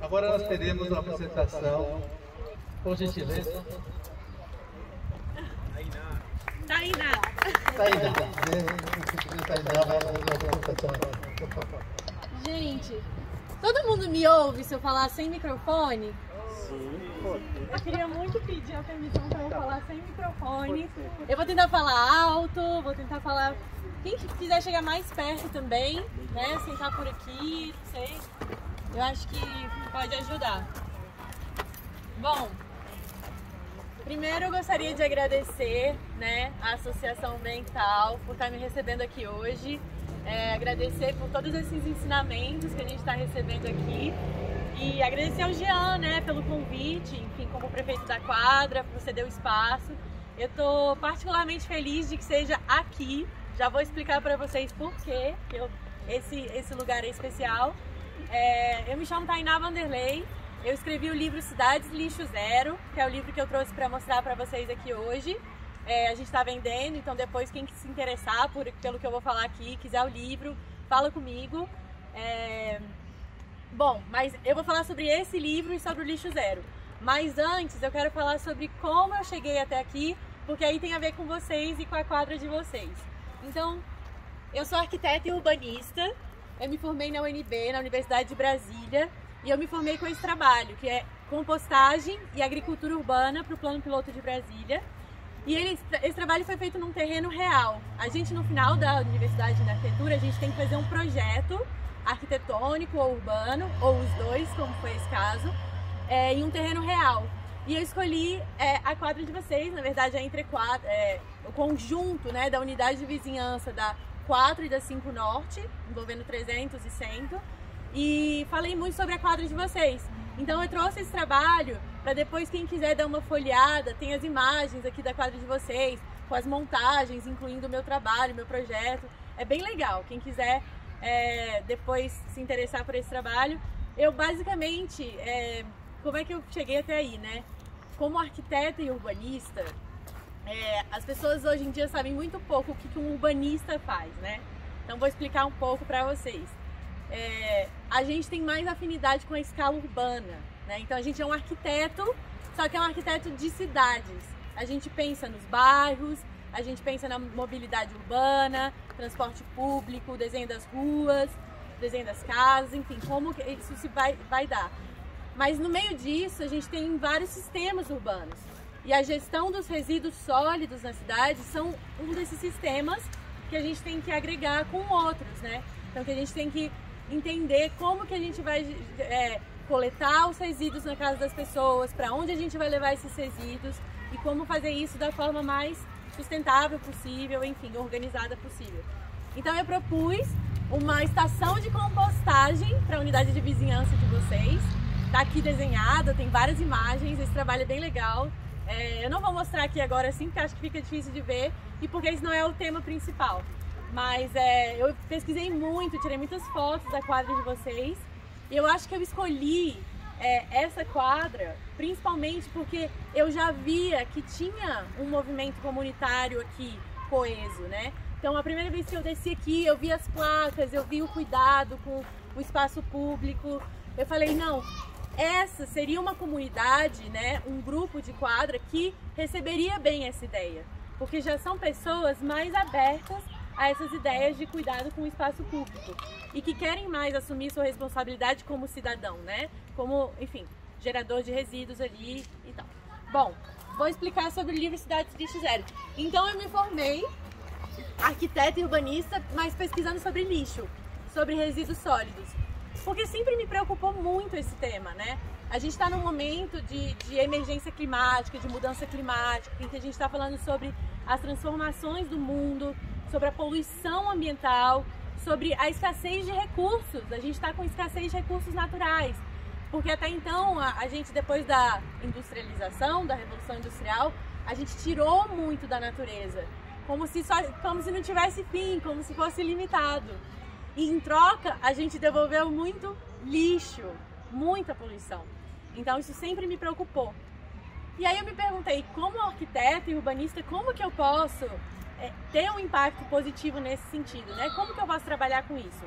Agora nós teremos uma apresentação, por gentileza. Tainá. Gente, todo mundo me ouve se eu falar sem microfone? Sim. Eu queria muito pedir a permissão para eu falar sem microfone. Eu vou tentar falar alto, vou tentar falar... Quem quiser chegar mais perto também, né? Sentar por aqui, não sei. Eu acho que pode ajudar. Bom, primeiro eu gostaria de agradecer, né, a Associação Ambiental por estar me recebendo aqui hoje. Agradecer por todos esses ensinamentos que a gente está recebendo aqui. E agradecer ao Jean, né, pelo convite, enfim, como prefeito da quadra, por ceder o espaço. Eu estou particularmente feliz de que seja aqui. Já vou explicar para vocês por quê esse lugar é especial. Eu me chamo Tainá Vanderlei. Eu escrevi o livro Cidades Lixo Zero, que é o livro que eu trouxe para mostrar para vocês aqui hoje. A gente está vendendo, então depois quem se interessar pelo que eu vou falar aqui, quiser o livro, fala comigo. Bom, mas eu vou falar sobre esse livro e sobre o Lixo Zero. Mas antes eu quero falar sobre como eu cheguei até aqui, porque aí tem a ver com vocês e com a quadra de vocês. Então, eu sou arquiteta e urbanista, eu me formei na UNB, na Universidade de Brasília, e eu me formei com esse trabalho, que é compostagem e agricultura urbana para o Plano Piloto de Brasília. E esse trabalho foi feito num terreno real. A gente, no final da Universidade de Arquitetura, a gente tem que fazer um projeto arquitetônico ou urbano, ou os dois, como foi esse caso, em um terreno real. E eu escolhi a quadra de vocês, na verdade o conjunto, né, da unidade de vizinhança da 4 e da 5 Norte, envolvendo 300 e 100, e falei muito sobre a quadra de vocês. Então eu trouxe esse trabalho para depois quem quiser dar uma folheada, tem as imagens aqui da quadra de vocês, com as montagens, incluindo o meu trabalho, meu projeto. É bem legal, quem quiser depois se interessar por esse trabalho. Eu basicamente, como é que eu cheguei até aí, né? Como arquiteta e urbanista, as pessoas hoje em dia sabem muito pouco o que um urbanista faz, né? Então vou explicar um pouco para vocês. A gente tem mais afinidade com a escala urbana, né? Então a gente é um arquiteto, só que é um arquiteto de cidades. A gente pensa nos bairros, a gente pensa na mobilidade urbana, transporte público, desenho das ruas, desenho das casas, enfim, como isso vai dar. Mas no meio disso a gente tem vários sistemas urbanos. E a gestão dos resíduos sólidos na cidade são um desses sistemas que a gente tem que agregar com outros, né? Então que a gente tem que entender como que a gente vai coletar os resíduos na casa das pessoas, para onde a gente vai levar esses resíduos e como fazer isso da forma mais sustentável possível, enfim, organizada possível. Então eu propus uma estação de compostagem para a unidade de vizinhança de vocês. Tá aqui desenhada, tem várias imagens, esse trabalho é bem legal. Eu não vou mostrar aqui agora assim, porque acho que fica difícil de ver e porque esse não é o tema principal. Mas eu pesquisei muito, tirei muitas fotos da quadra de vocês e eu acho que eu escolhi essa quadra principalmente porque eu já via que tinha um movimento comunitário aqui coeso, né? Então a primeira vez que eu desci aqui, eu vi as placas, eu vi o cuidado com o espaço público. Eu falei, não, essa seria uma comunidade, né, um grupo de quadra que receberia bem essa ideia, porque já são pessoas mais abertas a essas ideias de cuidado com o espaço público e que querem mais assumir sua responsabilidade como cidadão, né, como, enfim, gerador de resíduos ali e tal. Bom, vou explicar sobre o livro Cidades Lixo Zero. Então eu me formei arquiteta e urbanista, mas pesquisando sobre lixo, sobre resíduos sólidos. Porque sempre me preocupou muito esse tema, né? A gente está num momento de emergência climática, de mudança climática, em que a gente está falando sobre as transformações do mundo, sobre a poluição ambiental, sobre a escassez de recursos. A gente está com escassez de recursos naturais, porque até então, a gente, depois da industrialização, da Revolução Industrial, a gente tirou muito da natureza, como se não tivesse fim, como se fosse limitado. E em troca, a gente devolveu muito lixo, muita poluição. Então isso sempre me preocupou. E aí eu me perguntei, como arquiteta e urbanista, como que eu posso ter um impacto positivo nesse sentido, né? Como que eu posso trabalhar com isso?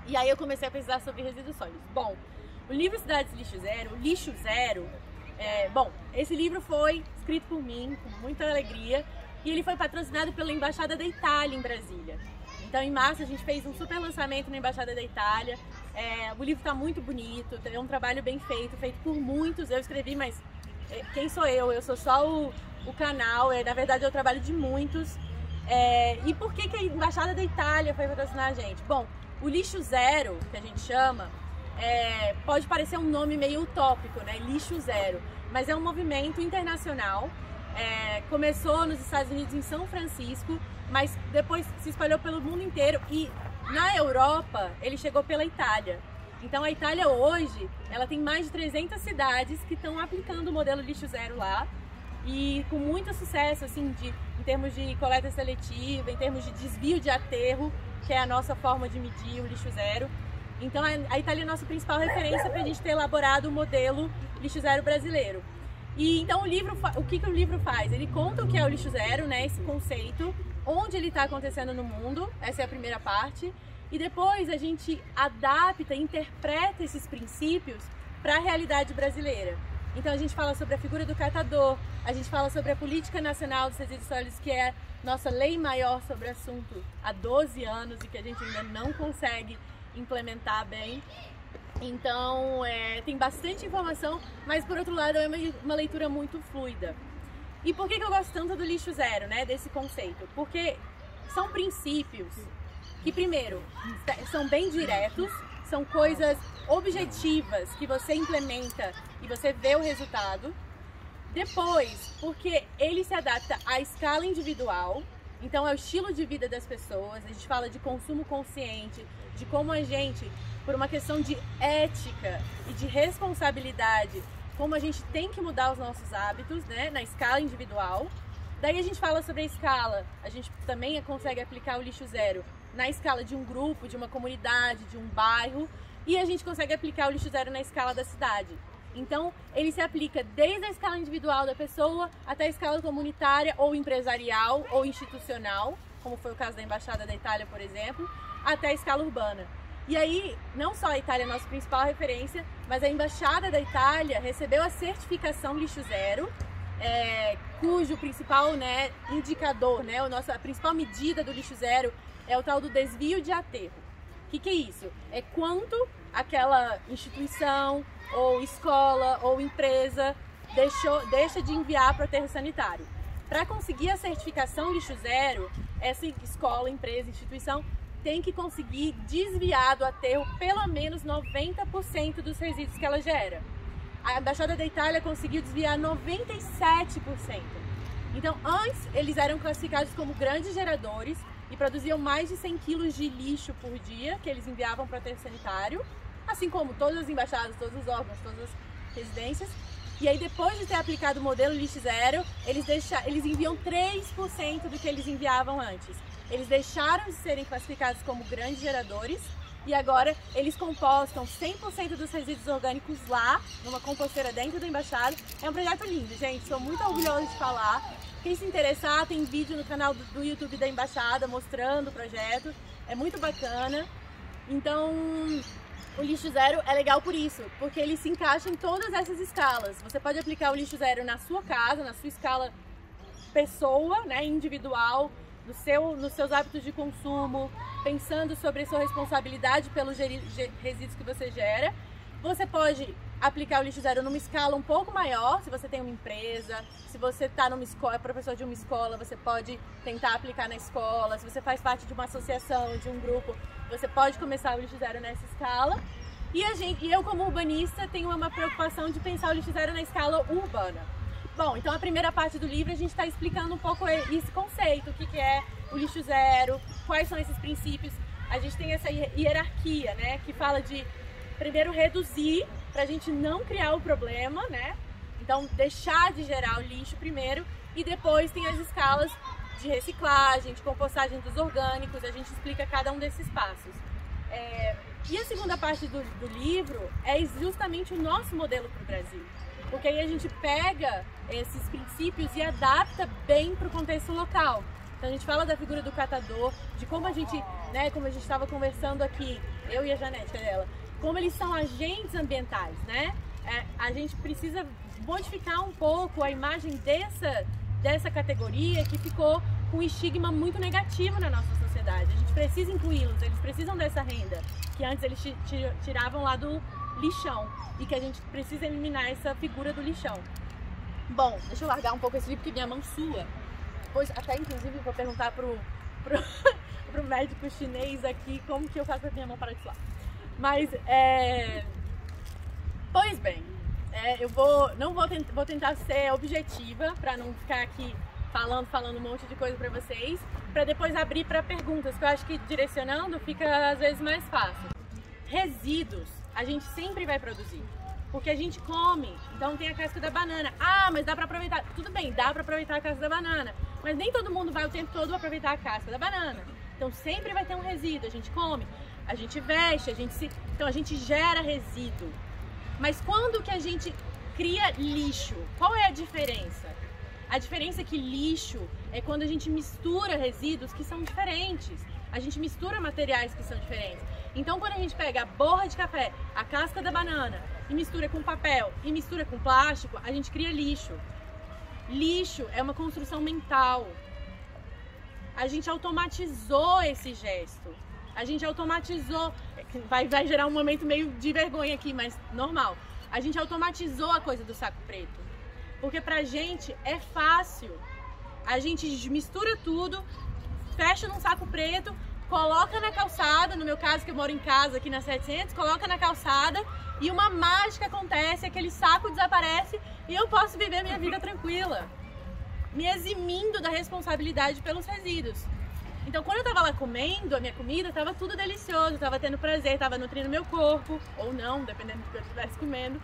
E aí eu comecei a pesquisar sobre resíduos sólidos. Bom, O livro Cidades Lixo Zero, Lixo Zero, bom, esse livro foi escrito por mim, com muita alegria, e ele foi patrocinado pela Embaixada da Itália em Brasília. Então, em março, a gente fez um super lançamento na Embaixada da Itália. O livro está muito bonito, é um trabalho bem feito, feito por muitos. Eu escrevi, mas quem sou eu? Eu sou só o canal, na verdade é o trabalho de muitos. E por que a Embaixada da Itália foi patrocinar a gente? Bom, o Lixo Zero, que a gente chama, pode parecer um nome meio utópico, né? Lixo Zero, mas é um movimento internacional. Começou nos Estados Unidos, em São Francisco, mas depois se espalhou pelo mundo inteiro e na Europa ele chegou pela Itália. Então a Itália hoje, ela tem mais de 300 cidades que estão aplicando o modelo Lixo Zero lá e com muito sucesso, assim, em termos de coleta seletiva, em termos de desvio de aterro, que é a nossa forma de medir o Lixo Zero. Então a Itália é a nossa principal referência para a gente ter elaborado o modelo Lixo Zero brasileiro. E então o que o livro faz? Ele conta o que é o Lixo Zero, né, esse conceito, onde ele está acontecendo no mundo, essa é a primeira parte, e depois a gente adapta, interpreta esses princípios para a realidade brasileira. Então a gente fala sobre a figura do catador, a gente fala sobre a Política Nacional dos Resíduos Sólidos, que é nossa lei maior sobre o assunto há 12 anos e que a gente ainda não consegue implementar bem. Então tem bastante informação, mas por outro lado é uma leitura muito fluida. E por que eu gosto tanto do Lixo Zero, né, desse conceito? Porque são princípios que, primeiro, são bem diretos, são coisas objetivas que você implementa e você vê o resultado. Depois, porque ele se adapta à escala individual, então é o estilo de vida das pessoas, a gente fala de consumo consciente, de como a gente, por uma questão de ética e de responsabilidade, como a gente tem que mudar os nossos hábitos, né, na escala individual. Daí a gente fala sobre a escala, a gente também consegue aplicar o Lixo Zero na escala de um grupo, de uma comunidade, de um bairro, e a gente consegue aplicar o Lixo Zero na escala da cidade. Então, ele se aplica desde a escala individual da pessoa até a escala comunitária ou empresarial ou institucional, como foi o caso da Embaixada da Itália, por exemplo, até a escala urbana. E aí, não só a Itália é a nossa principal referência, mas a Embaixada da Itália recebeu a certificação Lixo Zero, cujo principal, né, indicador, né, a principal medida do Lixo Zero é o tal do desvio de aterro. O que é isso? É quanto aquela instituição, ou escola, ou empresa deixa de enviar para o aterro sanitário. Para conseguir a certificação Lixo Zero, essa escola, empresa, instituição tem que conseguir desviar do aterro pelo menos 90% dos resíduos que ela gera. A Embaixada da Itália conseguiu desviar 97%. Então, antes, eles eram classificados como grandes geradores e produziam mais de 100 quilos de lixo por dia que eles enviavam para o aterro sanitário, assim como todas as embaixadas, todos os órgãos, todas as residências. E aí, depois de ter aplicado o modelo Lixo Zero, eles enviam 3% do que eles enviavam antes. Eles deixaram de serem classificados como grandes geradores e agora eles compostam 100% dos resíduos orgânicos lá, numa composteira dentro da embaixada. É um projeto lindo, gente, sou muito orgulhosa de falar. Quem se interessar, tem vídeo no canal do YouTube da embaixada mostrando o projeto, é muito bacana. Então, o Lixo Zero é legal por isso, porque ele se encaixa em todas essas escalas. Você pode aplicar o Lixo Zero na sua casa, na sua escala pessoa, né, individual, nos seus hábitos de consumo, pensando sobre a sua responsabilidade pelos resíduos que você gera. Você pode aplicar o Lixo Zero numa escala um pouco maior, se você tem uma empresa, se você está numa escola, é professor de uma escola, você pode tentar aplicar na escola, se você faz parte de uma associação, de um grupo, você pode começar o Lixo Zero nessa escala. E eu, como urbanista, tenho uma preocupação de pensar o Lixo Zero na escala urbana. Bom, então a primeira parte do livro a gente está explicando um pouco esse conceito, o que é o Lixo Zero, quais são esses princípios. A gente tem essa hierarquia, né, que fala de primeiro reduzir, para a gente não criar o problema, né? Então deixar de gerar o lixo primeiro, e depois tem as escalas de reciclagem, de compostagem dos orgânicos, a gente explica cada um desses passos. E a segunda parte do livro é justamente o nosso modelo para o Brasil, porque aí a gente pega esses princípios e adapta bem para o contexto local. Então a gente fala da figura do catador, de como a gente, né, como a gente estava conversando aqui, eu e a Janete, que é dela, como eles são agentes ambientais, né? A gente precisa modificar um pouco a imagem dessa categoria que ficou com um estigma muito negativo na nossa sociedade. A gente precisa incluí-los, eles precisam dessa renda, que antes eles tiravam lá do lixão, e que a gente precisa eliminar essa figura do lixão. Bom, deixa eu largar um pouco esse livro que minha mão sua. Pois, até inclusive vou perguntar pro médico chinês aqui como que eu faço pra minha mão parar de suar. Mas, pois bem, eu vou tentar ser objetiva para não ficar aqui falando um monte de coisa para vocês, para depois abrir para perguntas, que eu acho que direcionando fica às vezes mais fácil. Resíduos a gente sempre vai produzir, porque a gente come, então tem a casca da banana. Ah, mas dá para aproveitar. Tudo bem, dá para aproveitar a casca da banana, mas nem todo mundo vai o tempo todo aproveitar a casca da banana. Então sempre vai ter um resíduo, a gente come, a gente veste, então a gente gera resíduo. Mas quando que a gente cria lixo? Qual é a diferença? A diferença é que lixo é quando a gente mistura resíduos que são diferentes. A gente mistura materiais que são diferentes. Então quando a gente pega a borra de café, a casca da banana, e mistura com papel, e mistura com plástico, a gente cria lixo. Lixo é uma construção mental. A gente automatizou esse gesto. A gente automatizou, vai gerar um momento meio de vergonha aqui, mas normal. A gente automatizou a coisa do saco preto. Porque pra gente é fácil. A gente mistura tudo, fecha num saco preto, coloca na calçada, no meu caso que eu moro em casa aqui na 700, coloca na calçada e uma mágica acontece, aquele saco desaparece e eu posso viver minha vida tranquila, me eximindo da responsabilidade pelos resíduos. Então quando eu tava lá comendo a minha comida, tava tudo delicioso, tava tendo prazer, tava nutrindo meu corpo, ou não, dependendo do que eu estivesse comendo.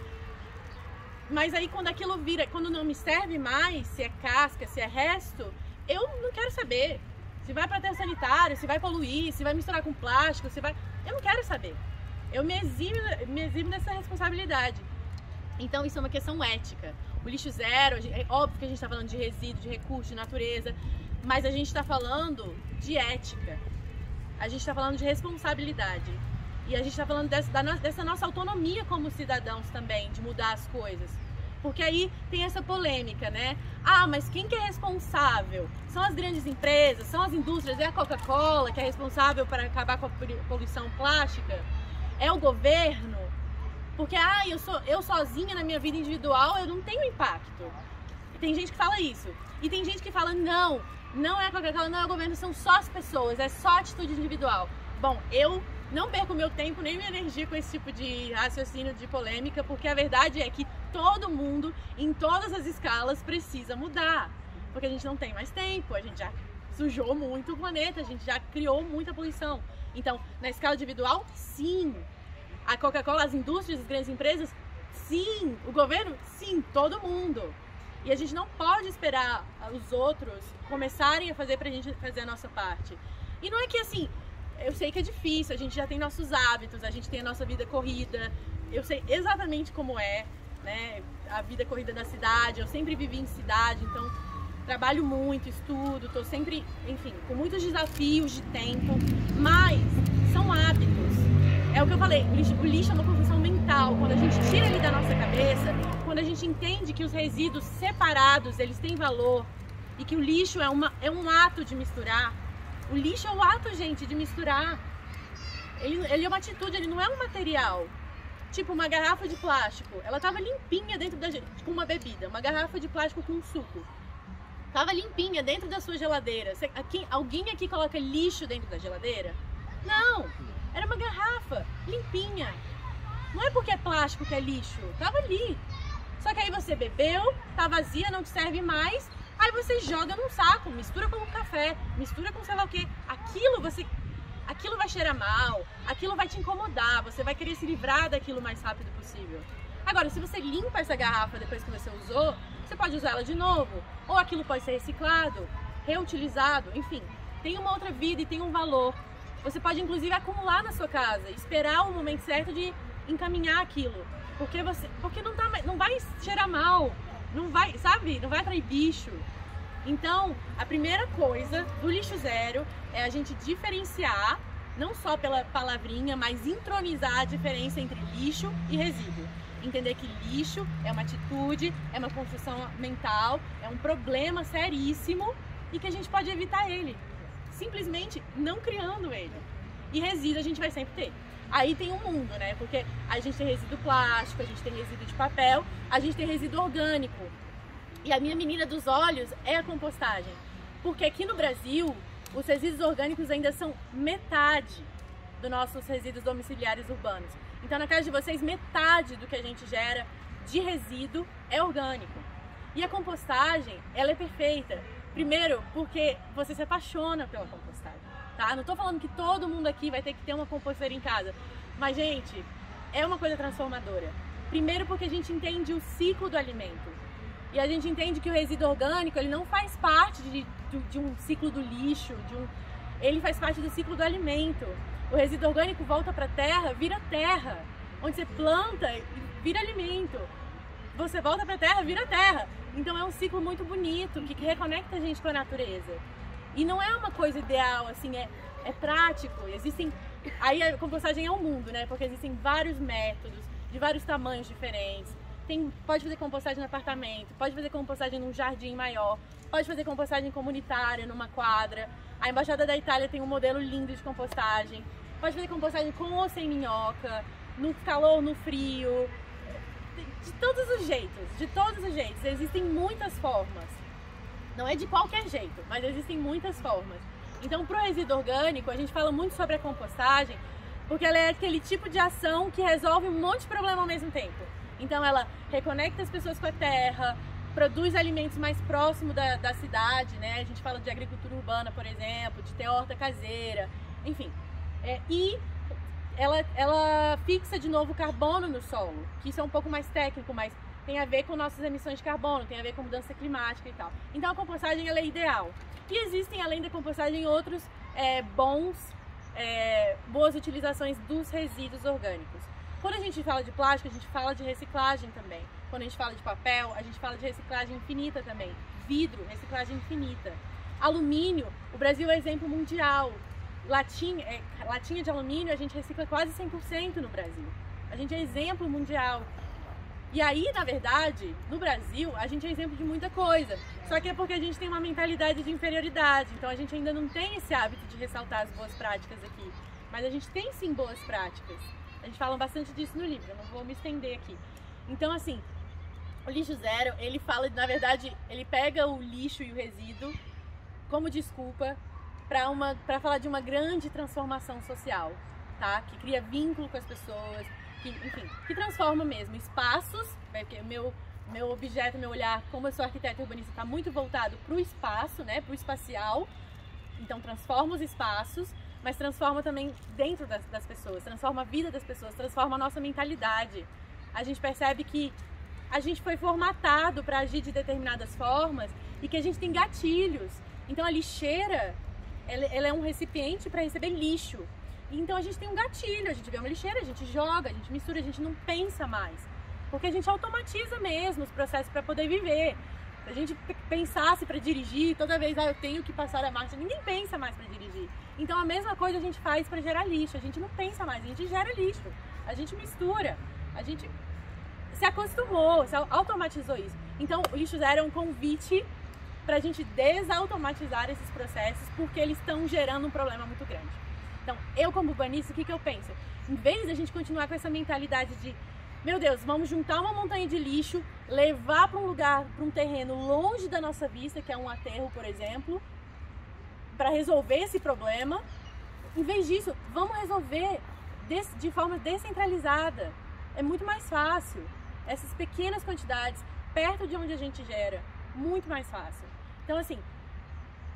Mas aí quando aquilo vira, quando não me serve mais, se é casca, se é resto, eu não quero saber. Se vai para aterro sanitário, se vai poluir, se vai misturar com plástico, eu não quero saber. Eu me eximo dessa responsabilidade. Então isso é uma questão ética. O lixo zero, é óbvio que a gente está falando de resíduo, de recurso, de natureza, mas a gente está falando de ética. A gente está falando de responsabilidade. E a gente está falando dessa nossa autonomia como cidadãos também, de mudar as coisas. Porque aí tem essa polêmica, né? Ah, mas quem que é responsável? São as grandes empresas, são as indústrias, é a Coca-Cola que é responsável para acabar com a poluição plástica? É o governo? Porque, eu sozinha na minha vida individual, eu não tenho impacto. E tem gente que fala isso. E tem gente que fala, não é a Coca-Cola, não é o governo, são só as pessoas, é só atitude individual. Bom, eu não perco meu tempo nem minha energia com esse tipo de raciocínio de polêmica, porque a verdade é que todo mundo, em todas as escalas, precisa mudar. Porque a gente não tem mais tempo, a gente já sujou muito o planeta, a gente já criou muita poluição. Então, na escala individual, sim. A Coca-Cola, as indústrias, as grandes empresas, sim. O governo, sim. Todo mundo. E a gente não pode esperar os outros começarem a fazer pra gente fazer a nossa parte. E não é que assim, eu sei que é difícil, a gente já tem nossos hábitos, a gente tem a nossa vida corrida, eu sei exatamente como é, né, a vida corrida da cidade, eu sempre vivi em cidade, então trabalho muito, estudo, tô sempre, enfim, com muitos desafios de tempo, mas são hábitos. É o que eu falei, o lixo é uma construção mental. Quando a gente tira ele da nossa cabeça, quando a gente entende que os resíduos separados, eles têm valor e que o lixo é um ato de misturar. O lixo é um ato, gente, de misturar. Ele é uma atitude, ele não é um material. Tipo, uma garrafa de plástico, ela tava limpinha dentro da... com uma bebida, uma garrafa de plástico com suco. Tava limpinha dentro da sua geladeira. Alguém aqui coloca lixo dentro da geladeira? Não! Era uma garrafa limpinha. Não é porque é plástico que é lixo. Tava ali. Só que aí você bebeu, tá vazia, não te serve mais. Aí você joga num saco, mistura com café, mistura com sei lá o que. Aquilo vai cheirar mal, aquilo vai te incomodar, você vai querer se livrar daquilo o mais rápido possível. Agora, se você limpa essa garrafa depois que você usou, você pode usar ela de novo. Ou aquilo pode ser reciclado, reutilizado, enfim. Tem uma outra vida e tem um valor. Você pode, inclusive, acumular na sua casa, esperar o momento certo de encaminhar aquilo. Porque não vai cheirar mal, não vai, sabe? Não vai atrair bicho. Então, a primeira coisa do lixo zero é a gente diferenciar não só pela palavrinha, mas entronizar a diferença entre lixo e resíduo. Entender que lixo é uma atitude, é uma construção mental, é um problema seríssimo e que a gente pode evitar ele, simplesmente não criando ele. E resíduo a gente vai sempre ter. Aí tem um mundo, né? Porque a gente tem resíduo plástico, a gente tem resíduo de papel, a gente tem resíduo orgânico. E a minha menina dos olhos é a compostagem. Porque aqui no Brasil, os resíduos orgânicos ainda são metade dos nossos resíduos domiciliares urbanos. Então, na casa de vocês, metade do que a gente gera de resíduo é orgânico. E a compostagem, ela é perfeita. Primeiro, porque você se apaixona pela compostagem, tá? Não tô falando que todo mundo aqui vai ter que ter uma composteira em casa. Mas, gente, é uma coisa transformadora. Primeiro, porque a gente entende o ciclo do alimento. E a gente entende que o resíduo orgânico, ele não faz parte de um ciclo do lixo, ele faz parte do ciclo do alimento. O resíduo orgânico volta para a terra, vira terra. Onde você planta, vira alimento. Você volta para a terra, vira terra. Então é um ciclo muito bonito, que reconecta a gente com a natureza. E não é uma coisa ideal, assim, é prático. Aí a compostagem é um mundo, né? Porque existem vários métodos, de vários tamanhos diferentes. Pode fazer compostagem no apartamento, pode fazer compostagem num jardim maior, pode fazer compostagem comunitária numa quadra. A Embaixada da Itália tem um modelo lindo de compostagem. Pode fazer compostagem com ou sem minhoca, no calor, no frio, de todos os jeitos. Existem muitas formas. Não é de qualquer jeito, mas existem muitas formas. Então, pro resíduo orgânico, a gente fala muito sobre a compostagem, porque ela é aquele tipo de ação que resolve um monte de problema ao mesmo tempo. Então ela reconecta as pessoas com a terra, produz alimentos mais próximos da cidade, né? A gente fala de agricultura urbana, por exemplo, de ter horta caseira, enfim. E ela fixa de novo carbono no solo, que isso é um pouco mais técnico, mas tem a ver com nossas emissões de carbono, tem a ver com mudança climática e tal. Então a compostagem ela é ideal. E existem, além da compostagem, outros boas utilizações dos resíduos orgânicos. Quando a gente fala de plástico, a gente fala de reciclagem também. Quando a gente fala de papel, a gente fala de reciclagem infinita também. Vidro, reciclagem infinita. Alumínio, o Brasil é exemplo mundial. Latinha de alumínio, a gente recicla quase 100% no Brasil. A gente é exemplo mundial. E aí, na verdade, no Brasil, a gente é exemplo de muita coisa. Só que é porque a gente tem uma mentalidade de inferioridade. Então a gente ainda não tem esse hábito de ressaltar as boas práticas aqui. Mas a gente tem sim boas práticas. A gente fala bastante disso no livro, eu não vou me estender aqui. Então, assim, o lixo zero, ele fala, na verdade, ele pega o lixo e o resíduo como desculpa para falar de uma grande transformação social, tá? Que cria vínculo com as pessoas, que transforma mesmo espaços, porque o meu objeto, meu olhar, como eu sou arquiteta urbanista, está muito voltado para o espaço, né? Para o espacial. Então, transforma os espaços, mas transforma também dentro das pessoas, transforma a vida das pessoas, transforma a nossa mentalidade. A gente percebe que a gente foi formatado para agir de determinadas formas e que a gente tem gatilhos. Então a lixeira, ela é um recipiente para receber lixo. Então a gente tem um gatilho, a gente vê uma lixeira, a gente joga, a gente mistura, a gente não pensa mais. Porque a gente automatiza mesmo os processos para poder viver. Se a gente pensasse para dirigir, toda vez eu tenho que passar a marcha, ninguém pensa mais para dirigir. Então a mesma coisa a gente faz para gerar lixo, a gente não pensa mais, a gente gera lixo, a gente mistura, a gente se acostumou, se automatizou isso. Então o lixo zero é um convite para a gente desautomatizar esses processos, porque eles estão gerando um problema muito grande. Então eu como urbanista, o que eu penso? Em vez de a gente continuar com essa mentalidade de meu Deus, vamos juntar uma montanha de lixo, levar para um lugar, para um terreno longe da nossa vista, que é um aterro, por exemplo, para resolver esse problema. Em vez disso, vamos resolver de forma descentralizada. É muito mais fácil. Essas pequenas quantidades, perto de onde a gente gera, muito mais fácil. Então, assim,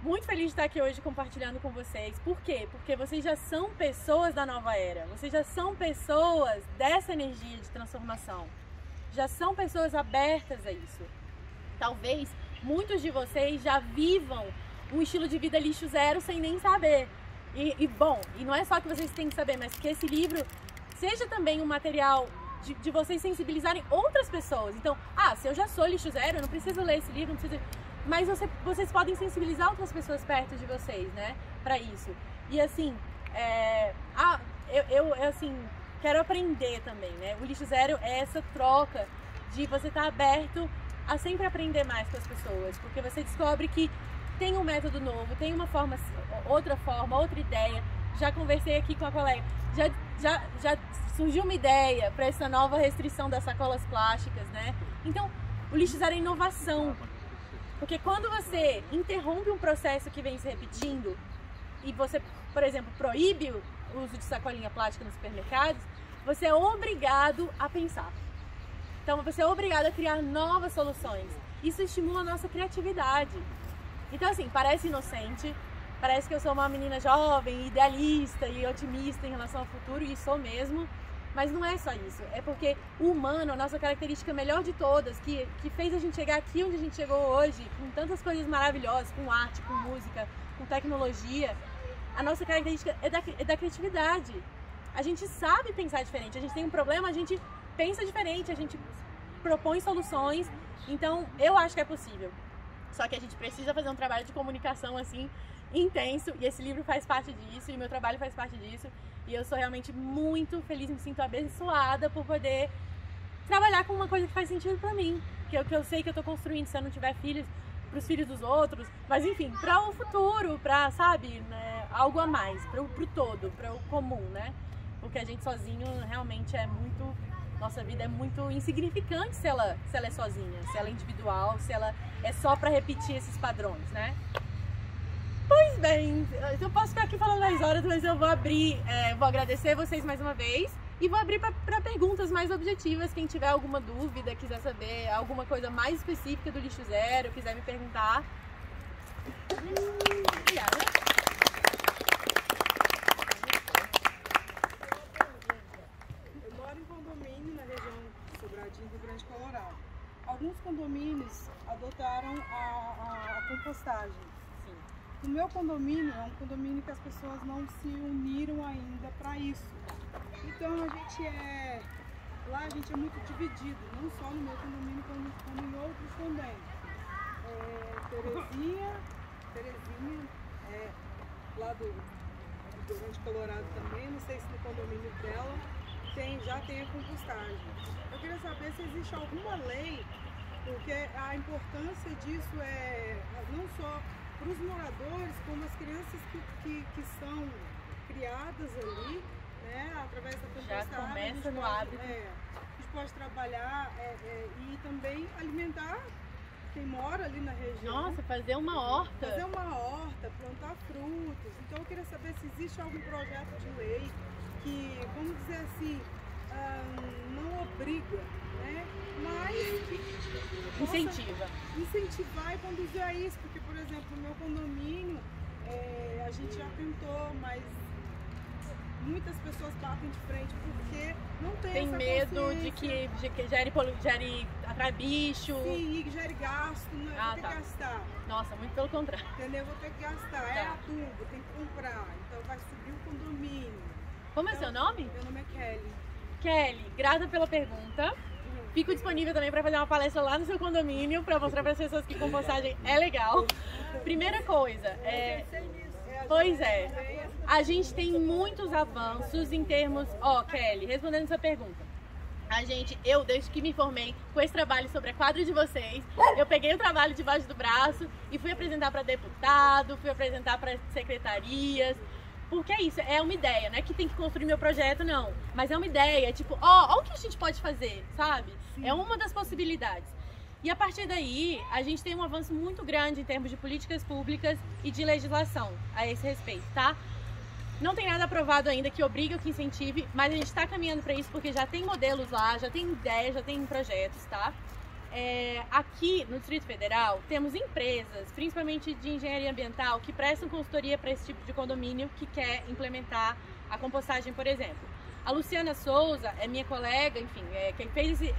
muito feliz de estar aqui hoje compartilhando com vocês. Por quê? Porque vocês já são pessoas da nova era. Vocês já são pessoas dessa energia de transformação. Já são pessoas abertas a isso. Talvez muitos de vocês já vivam um estilo de vida lixo zero sem nem saber. Bom, não é só que vocês têm que saber, mas que esse livro seja também um material de vocês sensibilizarem outras pessoas. Então, se eu já sou lixo zero, eu não preciso ler esse livro, não preciso... Mas vocês podem sensibilizar outras pessoas perto de vocês, né? Para isso. E assim, eu assim, quero aprender também, né? O Lixo Zero é essa troca de você estar aberto a sempre aprender mais com as pessoas, porque você descobre que tem um método novo, tem uma forma, outra ideia. Já conversei aqui com a colega, já surgiu uma ideia para essa nova restrição das sacolas plásticas, né? Então, o Lixo Zero é inovação, porque quando você interrompe um processo que vem se repetindo e você, por exemplo, proíbe o uso de sacolinha plástica nos supermercados, você é obrigado a pensar. Então, você é obrigado a criar novas soluções. Isso estimula a nossa criatividade. Então, assim, parece inocente, parece que eu sou uma menina jovem, idealista e otimista em relação ao futuro, e sou mesmo, mas não é só isso. É porque o humano, a nossa característica melhor de todas, que fez a gente chegar aqui onde a gente chegou hoje, com tantas coisas maravilhosas, com arte, com música, com tecnologia, a nossa característica é da criatividade. A gente sabe pensar diferente, a gente tem um problema, a gente pensa diferente, a gente propõe soluções, então eu acho que é possível. Só que a gente precisa fazer um trabalho de comunicação assim intenso, e esse livro faz parte disso, e o meu trabalho faz parte disso, e eu sou realmente muito feliz, me sinto abençoada por poder trabalhar com uma coisa que faz sentido pra mim, que eu sei que eu tô construindo, se eu não tiver filhos, pros filhos dos outros, mas enfim, para o futuro, pra, sabe, né, algo a mais, pro todo, para o comum, né? Porque a gente sozinho realmente é muito... Nossa vida é muito insignificante se ela é sozinha, se ela é individual, se ela é só para repetir esses padrões, né? Pois bem, eu posso ficar aqui falando mais horas, mas eu vou abrir, vou agradecer vocês mais uma vez e vou abrir para perguntas mais objetivas. Quem tiver alguma dúvida, quiser saber alguma coisa mais específica do Lixo Zero, quiser me perguntar. Obrigada. Do Grande Colorado. Alguns condomínios adotaram a compostagem. Sim. No meu condomínio, é um condomínio que as pessoas não se uniram ainda para isso. Então lá a gente é muito dividido, não só no meu condomínio, como em outros também. Terezinha, lá do Grande Colorado também, não sei se no condomínio dela já tem a compostagem. Eu queria saber se existe alguma lei, porque a importância disso é não só para os moradores, como as crianças que são criadas ali, né, através da compostagem. Já começa no hábito. A gente pode trabalhar e também alimentar quem mora ali na região. Nossa, fazer uma horta. Fazer uma horta, plantar frutos. Então eu queria saber se existe algum projeto de lei que, vamos dizer assim, não obriga, né? Mas que incentivar e conduzir a isso, porque, por exemplo, no meu condomínio a gente já tentou, mas muitas pessoas batem de frente porque não tem essa medo de que atrai bicho. Sim, e gere gasto, né? Vou ter que gastar. Nossa, muito pelo contrário. Entendeu? Vou ter que gastar. É adubo, tem que comprar. Então vai subir o condomínio. Como é seu nome? Meu nome é Kelly. Kelly, grata pela pergunta. Fico disponível também para fazer uma palestra lá no seu condomínio para mostrar para as pessoas que compostagem é legal. Primeira coisa, a gente tem muitos avanços em termos... Kelly, respondendo essa pergunta. Eu, desde que me formei com esse trabalho sobre a quadra de vocês, eu peguei o trabalho debaixo do braço e fui apresentar para deputado, fui apresentar para secretarias. Porque é isso, é uma ideia, não é que tem que construir meu projeto, não. Mas é uma ideia, tipo, o que a gente pode fazer, sabe? Sim. É uma das possibilidades. E a partir daí, a gente tem um avanço muito grande em termos de políticas públicas e de legislação a esse respeito, tá? Não tem nada aprovado ainda que obrigue ou que incentive, mas a gente está caminhando para isso porque já tem modelos lá, já tem ideias, já tem projetos, tá? Aqui no Distrito Federal temos empresas, principalmente de engenharia ambiental, que prestam consultoria para esse tipo de condomínio que quer implementar a compostagem, por exemplo. A Luciana Souza é minha colega, enfim, quem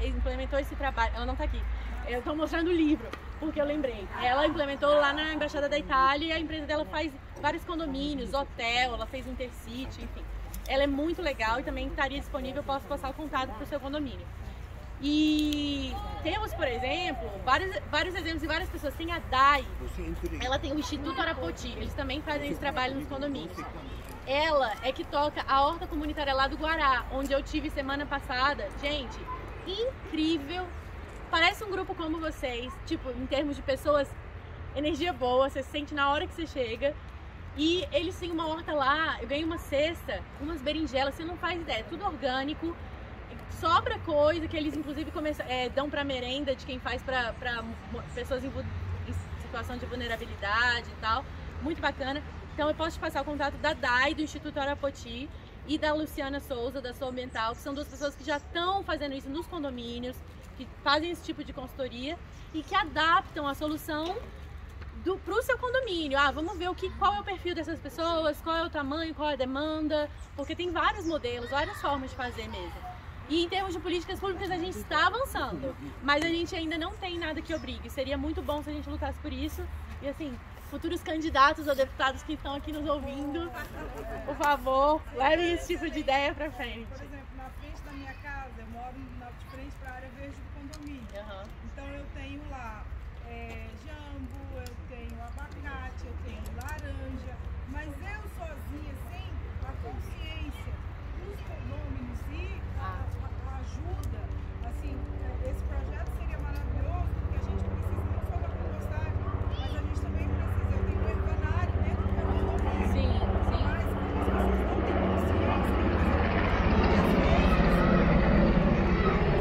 implementou esse trabalho. Ela não está aqui. Eu estou mostrando o livro, porque eu lembrei. Ela implementou lá na Embaixada da Itália e a empresa dela faz vários condomínios, hotel, ela fez Intercity, enfim. Ela é muito legal e também estaria disponível, eu posso passar o contato para o seu condomínio. E temos, por exemplo, vários exemplos de várias pessoas. Tem a DAI, ela tem o Instituto Arapoti, eles também fazem esse trabalho nos condomínios. ela é que toca a horta comunitária lá do Guará, onde eu tive semana passada. Gente, incrível. Parece um grupo como vocês, tipo, em termos de pessoas, energia boa, você sente na hora que você chega. E eles têm uma horta lá, eu ganhei uma cesta, umas berinjelas, você não faz ideia, tudo orgânico. Sobra coisa que eles inclusive dão pra merenda de quem faz pra pessoas em situação de vulnerabilidade e tal. Muito bacana. Então eu posso te passar o contato da Dai, do Instituto Arapoti, e da Luciana Souza, da Sou Ambiental, que são duas pessoas que já estão fazendo isso nos condomínios, que fazem esse tipo de consultoria e que adaptam a solução para o seu condomínio. Vamos ver qual é o perfil dessas pessoas, qual é o tamanho, qual é a demanda, porque tem vários modelos, várias formas de fazer mesmo. E em termos de políticas públicas a gente está avançando, mas a gente ainda não tem nada que obrigue. Seria muito bom se a gente lutasse por isso. E assim, futuros candidatos ou deputados que estão aqui nos ouvindo, por favor, levem esse tipo de ideia para frente. Por exemplo, na frente da minha casa, eu moro de frente para a área verde do condomínio. Então eu tenho lá jambo, eu tenho abacate, eu tenho laranja, mas eu sozinha, sem a consciência dos condôminos e a ajuda, assim, esse projeto seria maravilhoso, porque a gente precisa não só da compostagem, mas a gente também precisa, eu tenho um herbanário dentro do condomínio. Sim. Mas como as pessoas não têm consciência,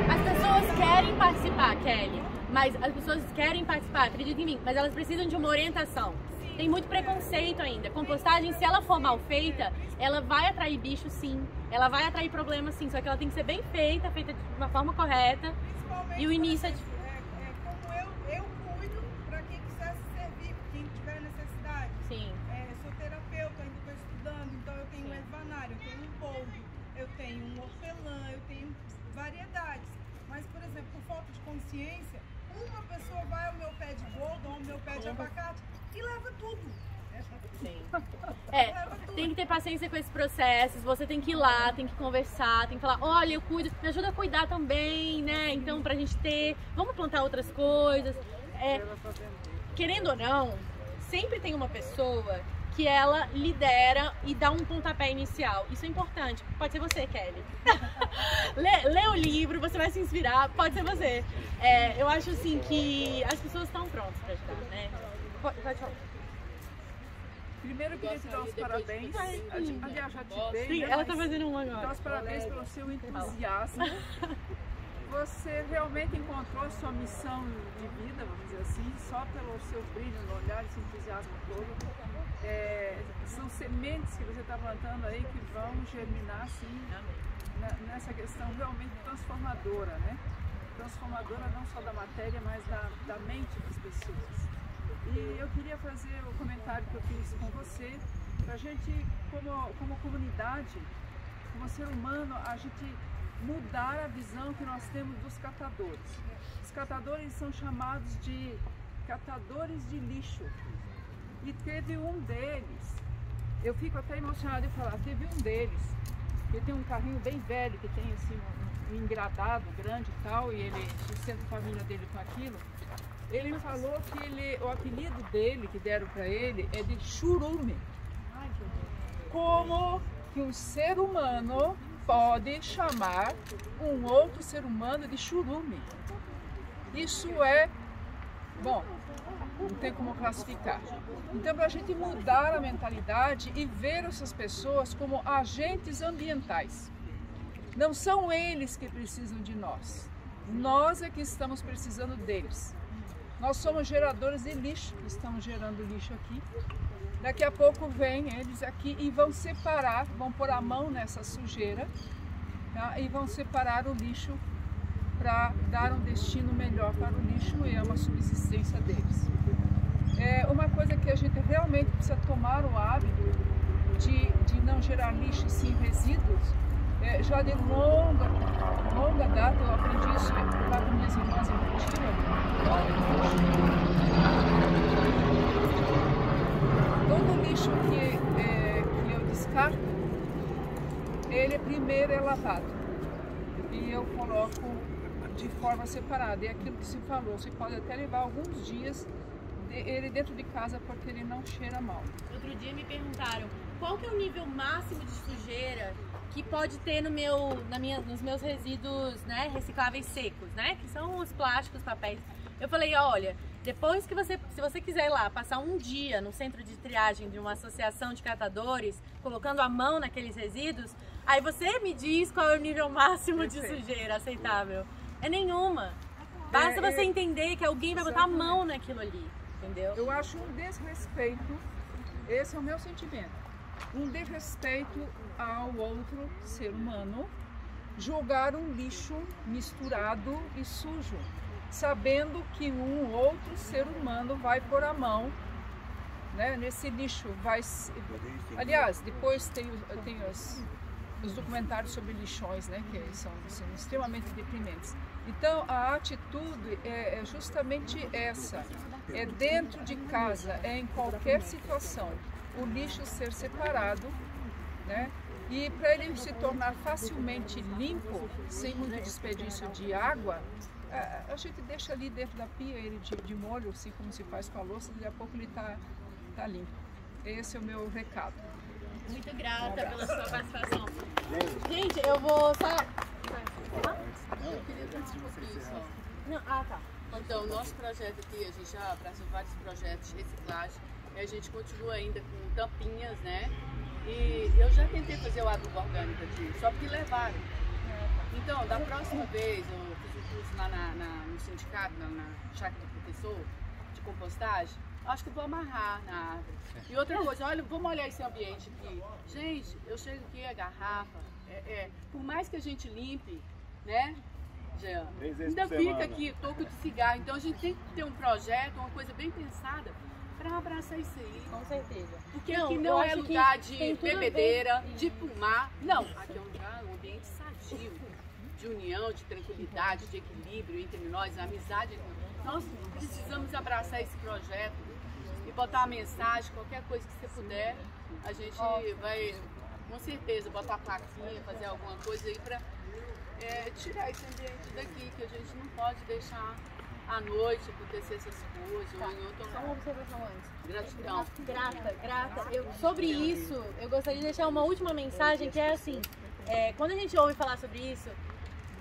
As pessoas querem participar, Kelly. Mas as pessoas querem participar, acredita em mim, mas elas precisam de uma orientação. Tem muito preconceito ainda. Compostagem, se ela for mal feita, ela vai atrair bicho sim, ela vai atrair problemas sim, só que ela tem que ser bem feita de uma forma correta. E o início é como eu cuido para quem quiser se servir, quem tiver necessidade. Sim. Sou terapeuta, ainda estou estudando, então eu tenho um herbanário, eu tenho um polvo, eu tenho um hortelã, eu tenho variedades. Mas, por exemplo, por falta de consciência, uma pessoa vai ao meu pé de boldo ou ao meu pé de abacate e leva tudo. Sim. Tem que ter paciência com esses processos, você tem que ir lá, tem que conversar, tem que falar, olha, eu cuido, me ajuda a cuidar também, né? Então, pra gente vamos plantar outras coisas. Querendo ou não, sempre tem uma pessoa que ela lidera e dá um pontapé inicial. Isso é importante. Pode ser você, Kelly. lê o livro, você vai se inspirar, pode ser você. Eu acho assim que as pessoas estão prontas para ajudar, né? Pode falar. Primeiro eu queria te dar os parabéns. Aliás, já te dei. Sim, né? ela tá fazendo um agora. Dar os parabéns pelo seu entusiasmo. Você realmente encontrou a sua missão de vida, vamos dizer assim, só pelo seu brilho no olhar, esse entusiasmo todo. São sementes que você está plantando aí que vão germinar assim, nessa questão realmente transformadora, né? Transformadora não só da matéria, mas da mente das pessoas. E eu queria fazer o comentário que eu fiz com você, para a gente, como comunidade, como ser humano, a gente mudar a visão que nós temos dos catadores. Os catadores são chamados de catadores de lixo. E teve um deles, eu fico até emocionada de falar, teve um deles, que tem um carrinho bem velho, que tem assim um engradado grande e tal, e ele sustenta a família dele com aquilo. Ele falou que o apelido dele, que deram para ele, é de churume. Como que um ser humano pode chamar um outro ser humano de churume? Isso bom, não tem como classificar. Então, para a gente mudar a mentalidade e ver essas pessoas como agentes ambientais. Não são eles que precisam de nós. Nós é que estamos precisando deles. Nós somos geradores de lixo, estamos gerando lixo aqui. Daqui a pouco vêm eles aqui e vão separar, vão pôr a mão nessa sujeira, tá? E vão separar o lixo para dar um destino melhor para o lixo e uma subsistência deles. Uma coisa que a gente realmente precisa tomar o hábito de não gerar lixo e sim resíduos, já de longa data eu aprendi isso lá com minhas irmãs em Curitiba. Todo lixo que eu descarto, ele primeiro é lavado e eu coloco de forma separada. É aquilo que se falou, você pode até levar alguns dias ele dentro de casa porque ele não cheira mal. Outro dia me perguntaram, qual que é o nível máximo de sujeira que pode ter nos meus resíduos, né, recicláveis secos, né, que são os plásticos, papéis. Eu falei, olha, depois que se você quiser ir lá passar um dia no centro de triagem de uma associação de catadores, colocando a mão naqueles resíduos, aí você me diz qual é o nível máximo de sujeira aceitável. É nenhuma. Basta você entender que alguém vai botar a mão naquilo ali, entendeu? Eu acho um desrespeito, esse é o meu sentimento, um desrespeito ao outro ser humano, jogar um lixo misturado e sujo, sabendo que um outro ser humano vai pôr a mão, né, nesse lixo. Aliás, depois tem os documentários sobre lixões, né, que são extremamente deprimentes. Então a atitude é justamente essa, é dentro de casa, é em qualquer situação, o lixo ser separado, né? E para ele se tornar facilmente limpo, sem muito desperdício de água, a gente deixa ali dentro da pia ele de molho, assim como se faz com a louça, daqui a pouco ele tá limpo. Esse é o meu recado. Muito grata pela sua participação. Gente, eu vou só... Eu queria participar um pouquinho só. Não, tá. Então, o nosso projeto aqui, a gente já abraçou vários projetos de reciclagem e a gente continua ainda com tampinhas, né? E eu já tentei fazer o adubo orgânico aqui, só porque levaram. Então, da próxima vez, eu fiz um curso lá no sindicato, na chácara do professor, de compostagem, acho que vou amarrar na árvore. E outra coisa, olha, vamos olhar esse ambiente aqui. Gente, eu chego aqui, a garrafa, por mais que a gente limpe, né, Jean, ainda fica aqui toco de cigarro. Então a gente tem que ter um projeto, uma coisa bem pensada para abraçar isso aí. Com certeza. Porque aqui não é lugar de bebedeira, de fumar. Não, aqui é um lugar, um ambiente sadio, de união, de tranquilidade, de equilíbrio entre nós, amizade. Nós precisamos abraçar esse projeto e botar uma mensagem, qualquer coisa que você puder, a gente vai, com certeza, botar a plaquinha, fazer alguma coisa aí para tirar esse ambiente daqui, que a gente não pode deixar à noite acontecer essas coisas ou em outro lugar. Só uma observação antes. Gratidão. Grata. Sobre isso, eu gostaria de deixar uma última mensagem que é assim, quando a gente ouve falar sobre isso,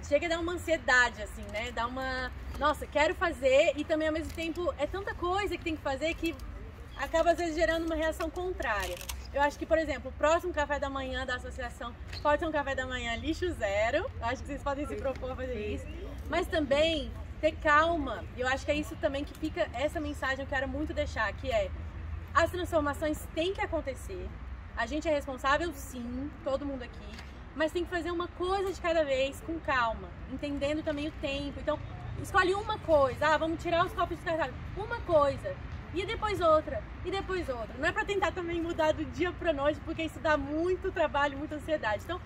chega a dar uma ansiedade, assim, né? Dá uma... Nossa, quero fazer e também ao mesmo tempo é tanta coisa que tem que fazer que acaba às vezes gerando uma reação contrária. Eu acho que, por exemplo, o próximo café da manhã da associação pode ser um café da manhã lixo zero. Eu acho que vocês podem se propor a fazer isso. Mas também ter calma. E eu acho que é isso também que fica, essa mensagem eu quero muito deixar, que é: as transformações têm que acontecer. A gente é responsável, sim, todo mundo aqui. Mas tem que fazer uma coisa de cada vez, com calma, entendendo também o tempo. Então, escolhe uma coisa. Vamos tirar os copos descartáveis. Uma coisa. E depois outra. E depois outra. Não é pra tentar também mudar do dia pra noite, porque isso dá muito trabalho, muita ansiedade. Então,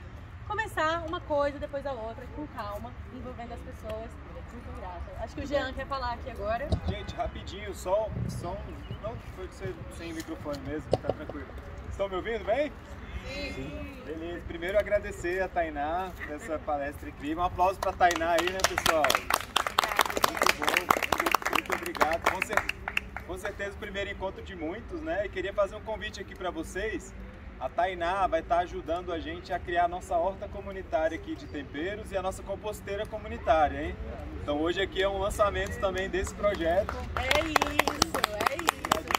começar uma coisa, depois a outra, com calma, envolvendo as pessoas. Muito grata. Acho que o Jean quer falar aqui agora. Gente, rapidinho, só não foi sem microfone mesmo, tá tranquilo. Estão me ouvindo bem? Sim. Beleza, primeiro agradecer a Tainá por essa palestra incrível. Um aplauso para a Tainá aí, né, pessoal? Muito bom, muito obrigado. Com certeza o primeiro encontro de muitos, né? E queria fazer um convite aqui para vocês. A Tainá vai estar ajudando a gente a criar a nossa horta comunitária aqui de temperos e a nossa composteira comunitária, hein? Então hoje aqui é um lançamento também desse projeto. É isso.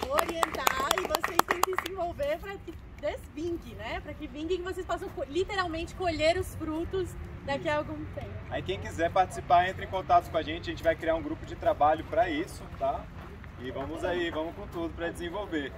Vou orientar e vocês têm que se envolver para que desvingue, né? Para que vingue e vocês possam literalmente colher os frutos daqui a algum tempo. Aí quem quiser participar, entre em contato com a gente vai criar um grupo de trabalho para isso, tá? E vamos com tudo para desenvolver.